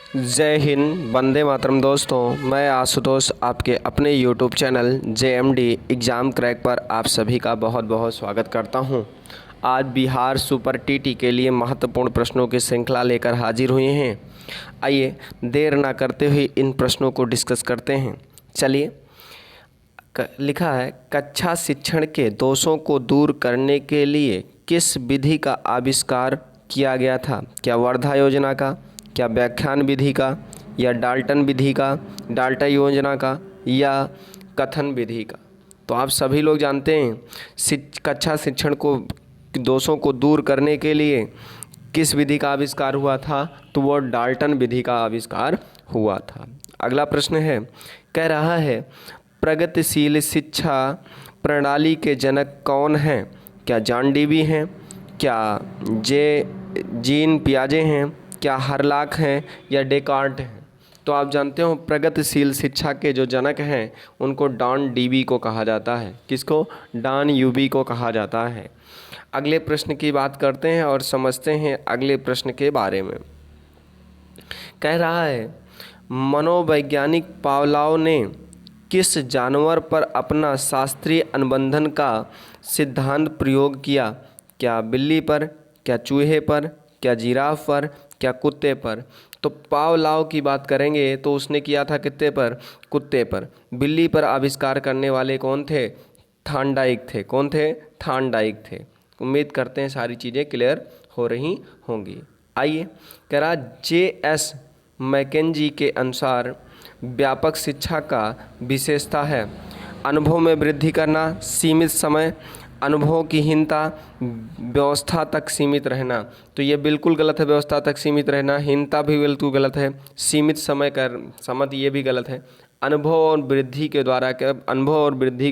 जय हिंद, वंदे मातरम। दोस्तों, मैं आशुतोष आपके अपने YouTube channel JMD exam crack पर आप सभी का बहुत बहुत स्वागत करता हूं। आज बिहार सुपर TT के लिए महत्वपूर्ण प्रश्नों की श्रृंखला लेकर हाजिर हुए हैं। आइए देर ना करते हुए इन प्रश्नों को डिस्कस करते हैं। चलिए, लिखा है, कक्षा शिक्षण के दोषों को दूर करने के लिए किस विधि का आविष्कार किया गया था? क्या वर्धा योजना का, क्या व्याख्यान विधि का, या डाल्टन विधि का, डाल्टन योजना का, या कथन विधि का? तो आप सभी लोग जानते हैं कक्षा शिक्षण को दोषों को दूर करने के लिए किस विधि का आविष्कार हुआ था? तो वो डाल्टन विधि का आविष्कार हुआ था। अगला प्रश्न है, कह रहा है, प्रगतिशील शिक्षा प्रणाली के जनक कौन हैं? क्या जॉन डीवी हैं, क्या जीन पियाजे हैं, क्या हरलाक हैं, या डेकार्ट हैं? तो आप जानते हो प्रगतिशील शिक्षा के जो जनक हैं उनको डॉन डीवी को कहा जाता है। किसको? डॉन यूवी को कहा जाता है। अगले प्रश्न की बात करते हैं और समझते हैं अगले प्रश्न के बारे में। कह रहा है, मनोवैज्ञानिक पावलोव ने किस जानवर पर अपना शास्त्रीय अनुबंधन का सिद्धांत प्रयोग किया? क्या बिल्ली पर, क्या चूहे पर, क्या जिराफ पर, क्या कुत्ते पर? तो पावलोव की बात करेंगे तो उसने किया था कितने पर? कुत्ते पर। बिल्ली पर आविष्कार करने वाले कौन थे? थॉर्नडाइक थे। कौन थे? थॉर्नडाइक थे। उम्मीद करते हैं सारी चीज़ें क्लियर हो रही होंगी। आइए, कह रहा, JS मैकेंजी के अनुसार व्यापक शिक्षा का विशेषता है अनुभव में वृद्धि करना, सीमित समय, अनुभव की हीनता, व्यवस्था तक सीमित रहना। तो ये बिल्कुल गलत है। व्यवस्था तक सीमित रहना, हीनता भी बिल्कुल गलत है, सीमित समय कर समझ ये भी गलत है। अनुभव और वृद्धि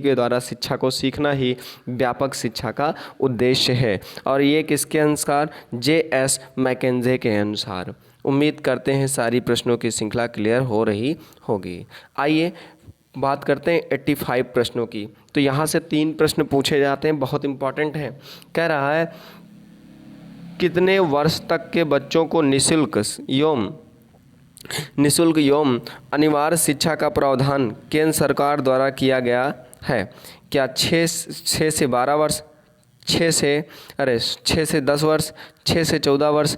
के द्वारा शिक्षा को सीखना ही व्यापक शिक्षा का उद्देश्य है। और ये किसके अनुसार? JS मैकेंजे के अनुसार। उम्मीद करते हैं सारी प्रश्नों की श्रृंखला क्लियर हो रही होगी। आइए बात करते हैं 85 प्रश्नों की। तो यहाँ से 3 प्रश्न पूछे जाते हैं, बहुत इंपॉर्टेंट है। कह रहा है, कितने वर्ष तक के बच्चों को निःशुल्क एवं अनिवार्य शिक्षा का प्रावधान केंद्र सरकार द्वारा किया गया है? क्या 6 से 12 वर्ष, 6 से 10 वर्ष, 6 से 14 वर्ष,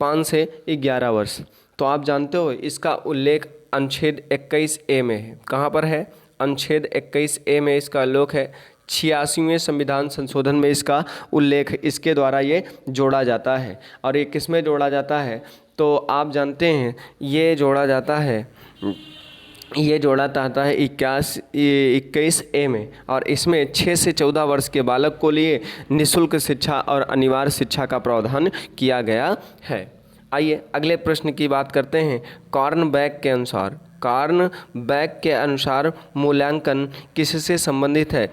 5 से 11 वर्ष? तो आप जानते हो इसका उल्लेख अनुच्छेद 21A में है। कहाँ पर है? अनुच्छेद 21A में इसका उल्लेख है। 86वें संविधान संशोधन में इसका उल्लेख, इसके द्वारा ये जोड़ा जाता है। और ये किस में जोड़ा जाता है? तो आप जानते हैं ये जोड़ा जाता है 21A में। और इसमें 6 से 14 वर्ष के बालक को लिए निःशुल्क शिक्षा और अनिवार्य शिक्षा का प्रावधान किया गया है। आइए अगले प्रश्न की बात करते हैं। कॉर्नबैक के अनुसार मूल्यांकन किससे संबंधित है?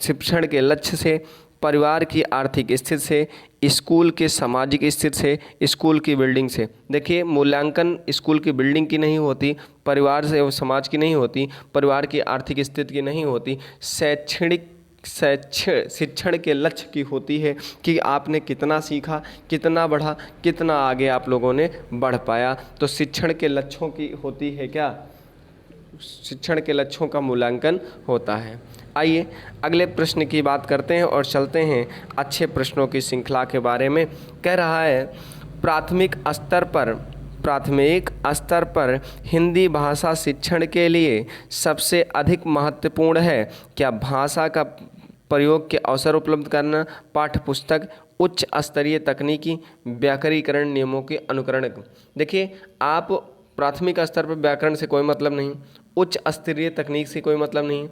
शिक्षण के लक्ष्य से, परिवार की आर्थिक स्थिति से, स्कूल के सामाजिक स्थिति से, स्कूल की बिल्डिंग से। देखिए, मूल्यांकन स्कूल की बिल्डिंग की नहीं होती, परिवार से समाज की नहीं होती, परिवार की आर्थिक स्थिति की नहीं होती, शिक्षण के लक्ष्य की होती है कि आपने कितना सीखा, कितना बढ़ा, कितना आगे आप लोगों ने बढ़ पाया। तो शिक्षण के लक्ष्यों की होती है क्या? शिक्षण के लक्ष्यों का मूल्यांकन होता है। आइए अगले प्रश्न की बात करते हैं और चलते हैं अच्छे प्रश्नों की श्रृंखला के बारे में। कह रहा है, प्राथमिक स्तर पर हिंदी भाषा शिक्षण के लिए सबसे अधिक महत्वपूर्ण है? क्या भाषा का प्रयोग के अवसर उपलब्ध करना, पाठ्य पुस्तक, उच्च स्तरीय तकनीकी, व्याकरणीकरण नियमों के अनुकरण? देखिए, आप प्राथमिक स्तर पर व्याकरण से कोई मतलब नहीं, उच्च स्तरीय तकनीक से कोई मतलब नहीं,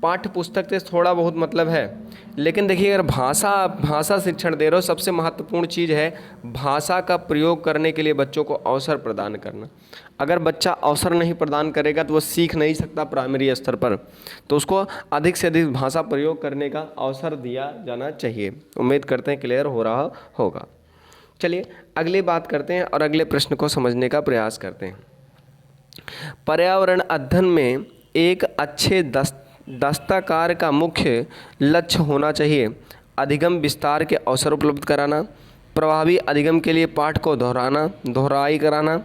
पाठ्य पुस्तक से थोड़ा बहुत मतलब है। लेकिन देखिए, अगर भाषा शिक्षण दे रहे हो, सबसे महत्वपूर्ण चीज़ है भाषा का प्रयोग करने के लिए बच्चों को अवसर प्रदान करना। अगर बच्चा अवसर नहीं प्रदान करेगा तो वो सीख नहीं सकता प्राइमरी स्तर पर। तो उसको अधिक से अधिक भाषा प्रयोग करने का अवसर दिया जाना चाहिए। उम्मीद करते हैं क्लियर हो रहा होगा। चलिए अगली बात करते हैं और अगले प्रश्न को समझने का प्रयास करते हैं। पर्यावरण अध्ययन में एक अच्छे दस्तकार का मुख्य लक्ष्य होना चाहिए अधिगम विस्तार के अवसर उपलब्ध कराना, प्रभावी अधिगम के लिए पाठ को दोहराई कराना,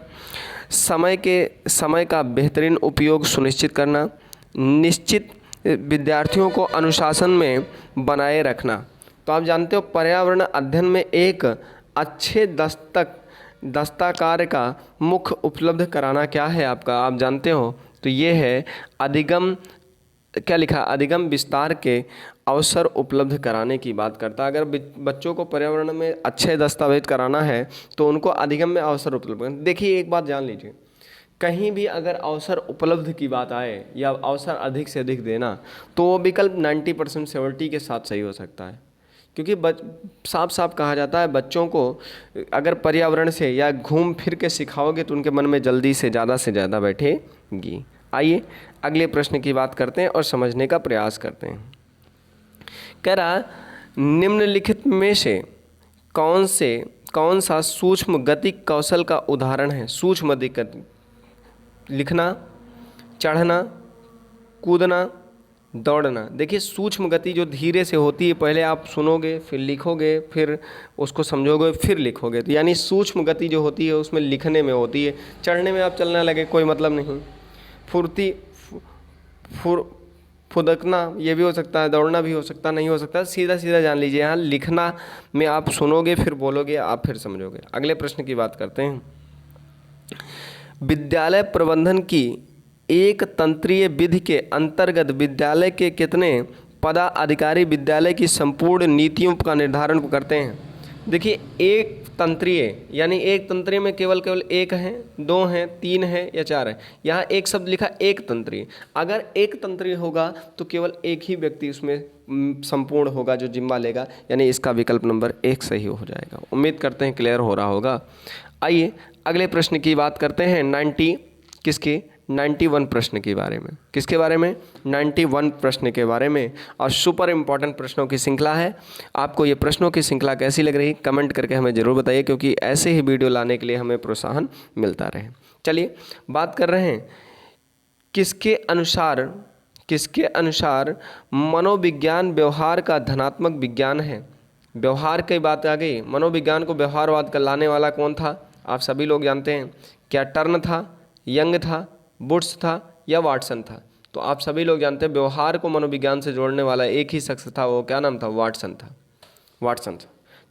समय का बेहतरीन उपयोग सुनिश्चित करना, निश्चित विद्यार्थियों को अनुशासन में बनाए रखना। तो आप जानते हो पर्यावरण अध्ययन में एक अच्छे दस्ताकार का मुख्य उपलब्ध कराना क्या है आपका, आप जानते हो? तो ये है अधिगम, क्या लिखा, अधिगम विस्तार के अवसर उपलब्ध कराने की बात करता है। अगर बच्चों को पर्यावरण में अच्छे दस्तावेज कराना है तो उनको अधिगम में अवसर उपलब्ध कराना। देखिए एक बात जान लीजिए, कहीं भी अगर अवसर उपलब्ध की बात आए या अवसर अधिक से अधिक देना, तो वो विकल्प 90% श्योरिटी के साथ सही हो सकता है। क्योंकि साफ साफ कहा जाता है बच्चों को अगर पर्यावरण से या घूम फिर के सिखाओगे तो उनके मन में जल्दी से ज़्यादा बैठेगी। आइए अगले प्रश्न की बात करते हैं और समझने का प्रयास करते हैं। कह रहा निम्नलिखित में से कौन सा सूक्ष्म गतिक कौशल का उदाहरण है? सूक्ष्म गति, लिखना, चढ़ना, कूदना, दौड़ना। देखिए सूक्ष्म गति जो धीरे से होती है, पहले आप सुनोगे फिर लिखोगे फिर उसको समझोगे फिर लिखोगे, तो यानी सूक्ष्म गति जो होती है उसमें लिखने में होती है। चढ़ने में आप चलने लगे कोई मतलब नहीं। फुदकना ये भी हो सकता है, दौड़ना भी हो सकता, नहीं हो सकता। सीधा जान लीजिए, यहाँ लिखना में आप सुनोगे फिर बोलोगे आप फिर समझोगे। अगले प्रश्न की बात करते हैं। विद्यालय प्रबंधन की एक तंत्रीय विधि के अंतर्गत विद्यालय के कितने पदाधिकारी विद्यालय की संपूर्ण नीतियों का निर्धारण करते हैं? देखिए एक तंत्रीय यानी एक तंत्रीय में केवल एक है, दो हैं, तीन है या चार है। यहाँ एक शब्द लिखा एक तंत्रीय। अगर एक तंत्रीय होगा तो केवल एक ही व्यक्ति उसमें संपूर्ण होगा जो जिम्मा लेगा, यानी इसका विकल्प नंबर 1 सही हो जाएगा। उम्मीद करते हैं क्लियर हो रहा होगा। आइए अगले प्रश्न की बात करते हैं। 91 प्रश्न के बारे में। किसके बारे में? 91 प्रश्न के बारे में। और सुपर इम्पॉर्टेंट प्रश्नों की श्रृंखला है। आपको ये प्रश्नों की श्रृंखला कैसी लग रही कमेंट करके हमें ज़रूर बताइए, क्योंकि ऐसे ही वीडियो लाने के लिए हमें प्रोत्साहन मिलता रहे। चलिए बात कर रहे हैं किसके अनुसार मनोविज्ञान व्यवहार का धनात्मक विज्ञान है। व्यवहार की बात आ गई, मनोविज्ञान को व्यवहारवाद का लाने वाला कौन था? आप सभी लोग जानते हैं। क्या टर्न था, यंग था, वुड्स था या वाटसन था? तो आप सभी लोग जानते हैं व्यवहार को मनोविज्ञान से जोड़ने वाला एक ही शख्स था, वो क्या नाम था? वाटसन था।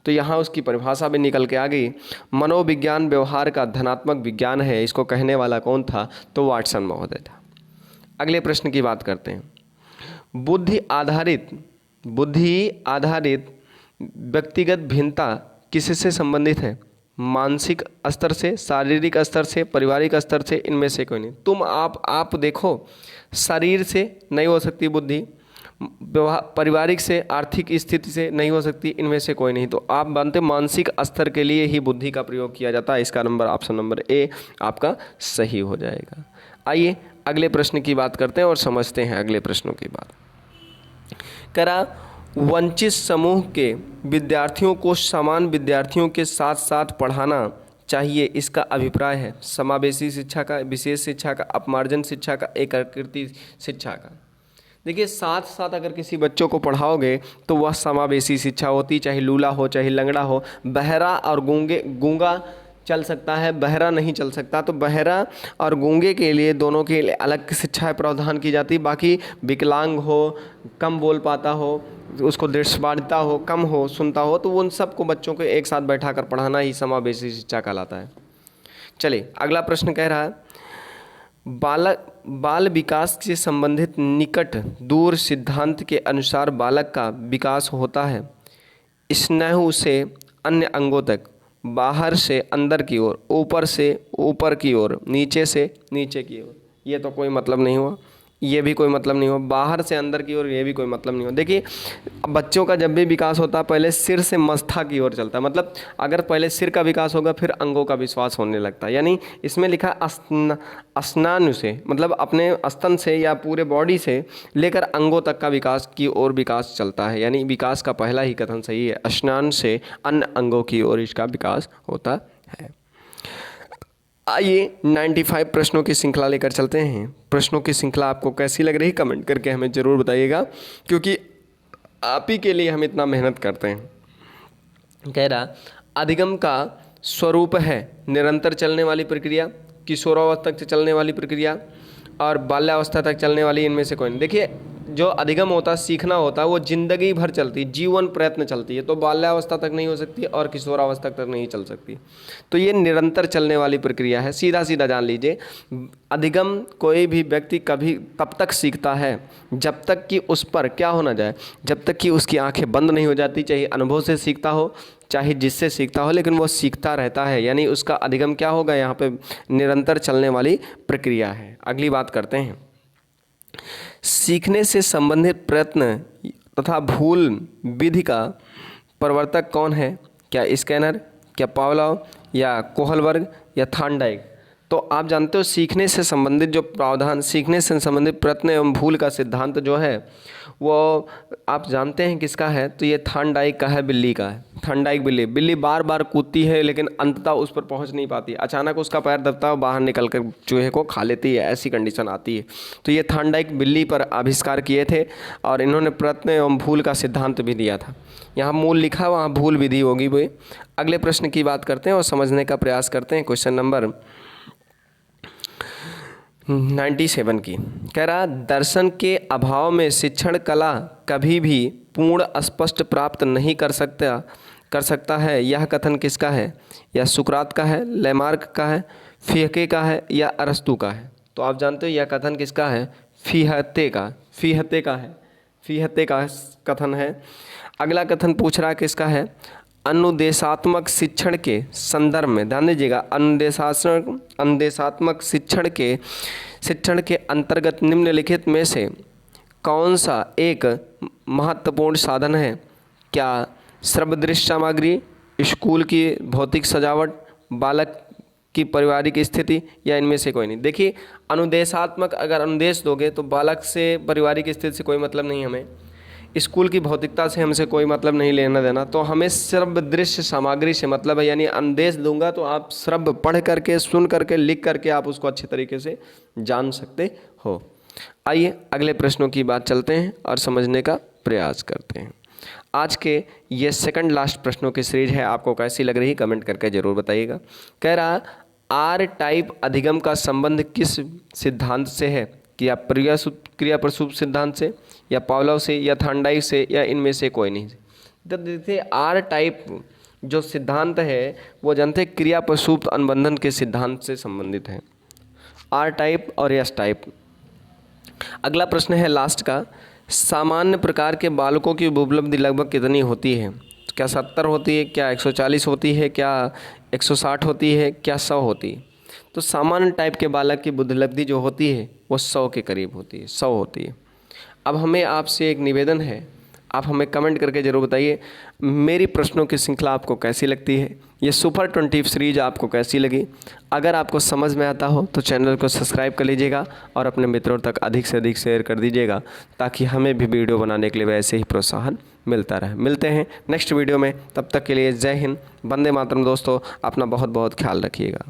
तो यहाँ उसकी परिभाषा भी निकल के आ गई। मनोविज्ञान व्यवहार का धनात्मक विज्ञान है, इसको कहने वाला कौन था? तो वाटसन महोदय था। अगले प्रश्न की बात करते हैं। बुद्धि आधारित व्यक्तिगत भिन्नता किससे संबंधित है? मानसिक स्तर से, शारीरिक स्तर से, पारिवारिक स्तर से, इनमें से कोई नहीं। आप देखो, शरीर से नहीं हो सकती बुद्धि, पारिवारिक से, आर्थिक स्थिति से नहीं हो सकती, इनमें से कोई नहीं। तो आप मानते मानसिक स्तर के लिए ही बुद्धि का प्रयोग किया जाता है। इसका नंबर ऑप्शन नंबर ए आपका सही हो जाएगा। आइए अगले प्रश्न की बात करते हैं और समझते हैं अगले प्रश्नों की बात। करा वंचित समूह के विद्यार्थियों को समान विद्यार्थियों के साथ साथ पढ़ाना चाहिए, इसका अभिप्राय है। समावेशी शिक्षा का, विशेष शिक्षा का, अपमार्जन शिक्षा का, एकीकृत शिक्षा का। देखिए साथ साथ अगर किसी बच्चों को पढ़ाओगे तो वह समावेशी शिक्षा होती, चाहे लूला हो चाहे लंगड़ा हो। बहरा और गूंगा चल सकता है, बहरा नहीं चल सकता। तो बहरा और गूंगे के लिए दोनों के लिए अलग शिक्षा प्रावधान की जाती। बाकी विकलांग हो, कम बोल पाता हो, उसको दृष्टिबाधिता हो, कम हो, सुनता हो, तो उन सबको बच्चों को एक साथ बैठाकर पढ़ाना ही समावेशी शिक्षा कहलाता है। चलिए अगला प्रश्न कह रहा है बाल विकास से संबंधित निकट दूर सिद्धांत के अनुसार बालक का विकास होता है स्नायु से अन्य अंगों तक, बाहर से अंदर की ओर, ऊपर से ऊपर की ओर, नीचे से नीचे की ओर। ये तो कोई मतलब नहीं हुआ, ये भी कोई मतलब नहीं हो। बाहर से अंदर की ओर, ये भी कोई मतलब नहीं हो। देखिए बच्चों का जब भी विकास होता है पहले सिर से मस्था की ओर चलता है। मतलब अगर पहले सिर का विकास होगा फिर अंगों का विकास होने लगता है। यानी इसमें लिखा स्नायु से, मतलब अपने स्तन से या पूरे बॉडी से लेकर अंगों तक का विकास की ओर विकास चलता है। यानी विकास का पहला ही कथन सही है, स्नायु से अन्य अंगों की ओर इसका विकास होता है। आइए 95 प्रश्नों की श्रृंखला लेकर चलते हैं। प्रश्नों की श्रृंखला आपको कैसी लग रही है कमेंट करके हमें ज़रूर बताइएगा, क्योंकि आप ही के लिए हम इतना मेहनत करते हैं। कह रहा अधिगम का स्वरूप है निरंतर चलने वाली प्रक्रिया, किशोरावस्था तक चलने वाली प्रक्रिया और बाल्यावस्था तक चलने वाली, इनमें से कोई नहीं। देखिए, जो अधिगम होता है, सीखना होता है, वो जिंदगी भर चलती है, जीवन प्रयत्न चलती है, तो बाल्यावस्था तक नहीं हो सकती और किशोरावस्था तक नहीं चल सकती। तो ये निरंतर चलने वाली प्रक्रिया है। सीधा सीधा जान लीजिए, अधिगम कोई भी व्यक्ति कभी तब तक सीखता है जब तक कि उस पर क्या हो ना जाए, जब तक कि उसकी आंखें बंद नहीं हो जाती, चाहे अनुभव से सीखता हो चाहे जिससे सीखता हो, लेकिन वो सीखता रहता है, यानी उसका अधिगम क्या होगा, यहाँ पे निरंतर चलने वाली प्रक्रिया है। अगली बात करते हैं, सीखने से संबंधित प्रयत्न तथा भूल विधि का प्रवर्तक कौन है? क्या स्कैनर, क्या पावलोव या कोहलबर्ग या थॉर्नडाइक? तो आप जानते हो, सीखने से संबंधित जो प्रावधान, सीखने से संबंधित प्रयत्न एवं भूल का सिद्धांत जो है वो आप जानते हैं किसका है? तो ये थॉर्नडाइक का है, बिल्ली का है। थॉर्नडाइक बिल्ली बार बार कूदती है लेकिन अंततः उस पर पहुंच नहीं पाती, अचानक उसका पैर दबता है, बाहर निकल कर चूहे को खा लेती है, ऐसी कंडीशन आती है। तो ये थॉर्नडाइक बिल्ली पर आविष्कार किए थे और इन्होंने प्रयत्न एवं भूल का सिद्धांत भी दिया था। यहाँ मूल लिखा, वहाँ भूल विधि होगी वो। अगले प्रश्न की बात करते हैं और समझने का प्रयास करते हैं। क्वेश्चन नंबर 97 की कह रहा, दर्शन के अभाव में शिक्षण कला कभी भी पूर्ण स्पष्ट प्राप्त नहीं कर सकता है। यह कथन किसका है? या सुकरात का है, लेमार्क का है, फीहके का है या अरस्तु का है? तो आप जानते हो यह कथन किसका है? फीहते का कथन है। अगला कथन पूछ रहा किसका है? अनुदेशात्मक शिक्षण के संदर्भ में, ध्यान दीजिएगा, अनुदेशात्मक शिक्षण के अंतर्गत निम्नलिखित में से कौन सा एक महत्वपूर्ण साधन है? क्या श्रव्यदृश्य सामग्री, स्कूल की भौतिक सजावट, बालक की पारिवारिक स्थिति या इनमें से कोई नहीं? देखिए, अनुदेशात्मक अगर अनुदेश दोगे तो बालक से पारिवारिक स्थिति से कोई मतलब नहीं, हमें स्कूल की भौतिकता से हमसे कोई मतलब नहीं लेना देना, तो हमें श्रव्य दृश्य सामग्री से मतलब है। यानी अनुदेश दूंगा तो आप श्रव्य पढ़ करके, सुन करके, लिख करके आप उसको अच्छे तरीके से जान सकते हो। आइए अगले प्रश्नों की बात चलते हैं और समझने का प्रयास करते हैं। आज के ये सेकंड लास्ट प्रश्नों की सीरीज है, आपको कैसी लग रही है कमेंट करके ज़रूर बताइएगा। कह रहा, आर टाइप अधिगम का संबंध किस सिद्धांत से है? क्या क्रिया प्रसूप सिद्धांत से या पावलोव से या थॉर्नडाइक से या इनमें से कोई नहीं? तो देखिए, आर टाइप जो सिद्धांत है वो जानते हैं क्रिया प्रसूप अनुबंधन के सिद्धांत से संबंधित है, आर टाइप और एस टाइप। अगला प्रश्न है लास्ट का, सामान्य प्रकार के बालकों की उपलब्धि लगभग कितनी होती है? क्या 70 होती है, क्या 140 होती है, क्या 160 होती है, क्या 100 होती है? तो सामान्य टाइप के बालक की बुद्धिलब्धि जो होती है वो 100 के करीब होती है, 100 होती है। अब हमें आपसे एक निवेदन है, आप हमें कमेंट करके ज़रूर बताइए मेरी प्रश्नों की श्रृंखला आपको कैसी लगती है, ये सुपर 20 सीरीज आपको कैसी लगी। अगर आपको समझ में आता हो तो चैनल को सब्सक्राइब कर लीजिएगा और अपने मित्रों तक अधिक से अधिक शेयर कर दीजिएगा, ताकि हमें भी वीडियो बनाने के लिए वैसे ही प्रोत्साहन मिलता रहे। मिलते हैं नेक्स्ट वीडियो में, तब तक के लिए जय हिंद, वंदे मातरम। दोस्तों, अपना बहुत बहुत ख्याल रखिएगा।